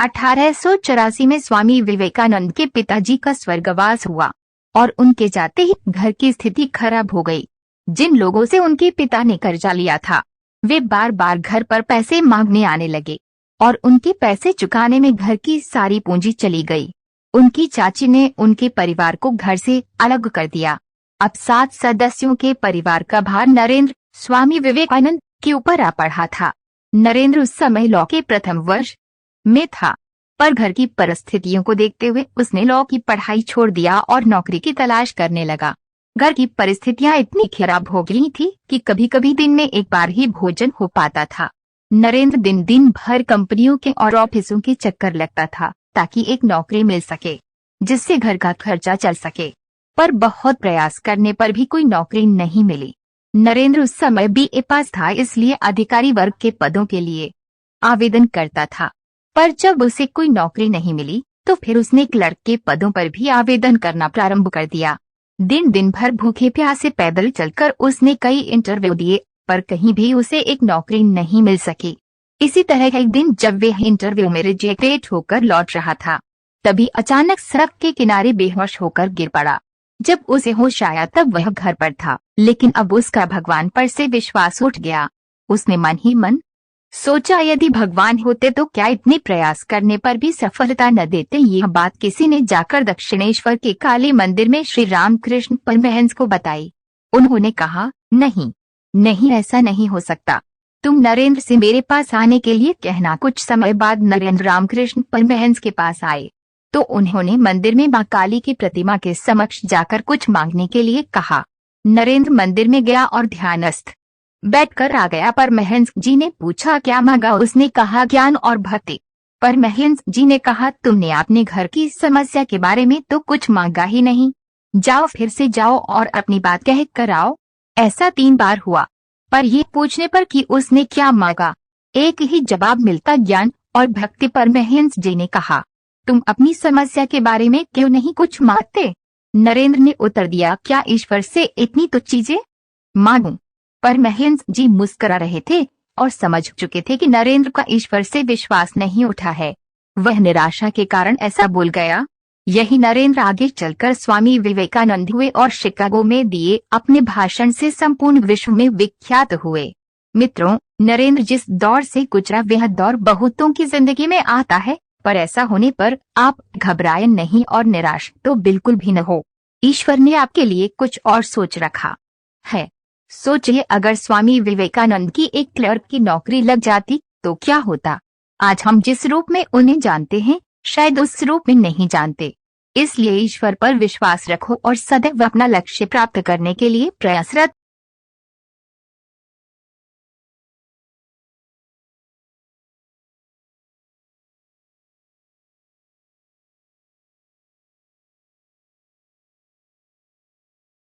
1884 में स्वामी विवेकानंद के पिताजी का स्वर्गवास हुआ और उनके जाते ही घर की स्थिति खराब हो गई। जिन लोगों से उनके पिता ने कर्जा लिया था वे बार बार घर पर पैसे मांगने आने लगे और उनके पैसे चुकाने में घर की सारी पूंजी चली गई। उनकी चाची ने उनके परिवार को घर से अलग कर दिया। अब 7 सदस्यों के परिवार का भार नरेंद्र स्वामी विवेकानंद के ऊपर आ पड़ा था। नरेंद्र उस समय लॉ के प्रथम वर्ष में था, पर घर की परिस्थितियों को देखते हुए उसने लॉ की पढ़ाई छोड़ दिया और नौकरी की तलाश करने लगा। घर की परिस्थितियां इतनी खराब हो गई थी कि कभी कभी दिन में एक बार ही भोजन हो पाता था। नरेंद्र दिन भर कंपनियों के और ऑफिसों के चक्कर लगता था ताकि एक नौकरी मिल सके जिससे घर का खर्चा चल सके, पर बहुत प्रयास करने पर भी कोई नौकरी नहीं मिली। नरेंद्र उस समय बीए पास था, इसलिए अधिकारी वर्ग के पदों के लिए आवेदन करता था, पर जब उसे कोई नौकरी नहीं मिली तो फिर उसने क्लर्क के पदों पर भी आवेदन करना प्रारंभ कर दिया। दिन भर भूखे प्यासे पैदल चलकर उसने कई इंटरव्यू दिए, पर कहीं भी उसे एक नौकरी नहीं मिल सकी। इसी तरह एक दिन जब वह इंटरव्यू में रिजेक्ट होकर लौट रहा था, तभी अचानक सड़क के किनारे बेहोश होकर गिर पड़ा। जब उसे होश आया तब वह घर पर था, लेकिन अब उसका भगवान पर से विश्वास उठ गया। उसने मन ही मन सोचा, यदि भगवान होते तो क्या इतने प्रयास करने पर भी सफलता न देते। यह बात किसी ने जाकर दक्षिणेश्वर के काली मंदिर में श्री रामकृष्ण परमहंस को बताई। उन्होंने कहा, नहीं, ऐसा नहीं हो सकता। तुम नरेंद्र से मेरे पास आने के लिए कहना। कुछ समय बाद नरेंद्र रामकृष्ण परमहंस के पास आए तो उन्होंने मंदिर में मां काली की प्रतिमा के समक्ष जाकर कुछ मांगने के लिए कहा। नरेंद्र मंदिर में गया और ध्यानस्थ बैठकर आ गया। परमहंस जी ने पूछा, क्या मांगा? उसने कहा, ज्ञान और भक्ति। परमहंस जी ने कहा, तुमने अपने घर की समस्या के बारे में तो कुछ मांगा ही नहीं। जाओ, फिर से जाओ और अपनी बात कह कर आओ। ऐसा 3 बार हुआ, पर यह पूछने पर कि उसने क्या मांगा एक ही जवाब मिलता, ज्ञान और भक्ति। परमहंस जी ने कहा, तुम अपनी समस्या के बारे में क्यों नहीं कुछ मांगते? नरेंद्र ने उत्तर दिया, क्या ईश्वर से इतनी तो चीजें मांगूं? परमहंस जी मुस्कुरा रहे थे और समझ चुके थे कि नरेंद्र का ईश्वर से विश्वास नहीं उठा है। वह निराशा के कारण ऐसा बोल गया। यही नरेंद्र आगे चलकर स्वामी विवेकानंद हुए और शिकागो में दिए अपने भाषण से संपूर्ण विश्व में विख्यात हुए। मित्रों, नरेंद्र जिस दौर से गुजरा वह दौर बहुतों की जिंदगी में आता है, पर ऐसा होने पर आप घबराएं नहीं और निराश तो बिल्कुल भी न हो। ईश्वर ने आपके लिए कुछ और सोच रखा है। सोचिए, अगर स्वामी विवेकानंद की एक क्लर्क की नौकरी लग जाती तो क्या होता? आज हम जिस रूप में उन्हें जानते हैं शायद उस रूप में नहीं जानते। इसलिए ईश्वर पर विश्वास रखो और सदैव अपना लक्ष्य प्राप्त करने के लिए प्रयासरत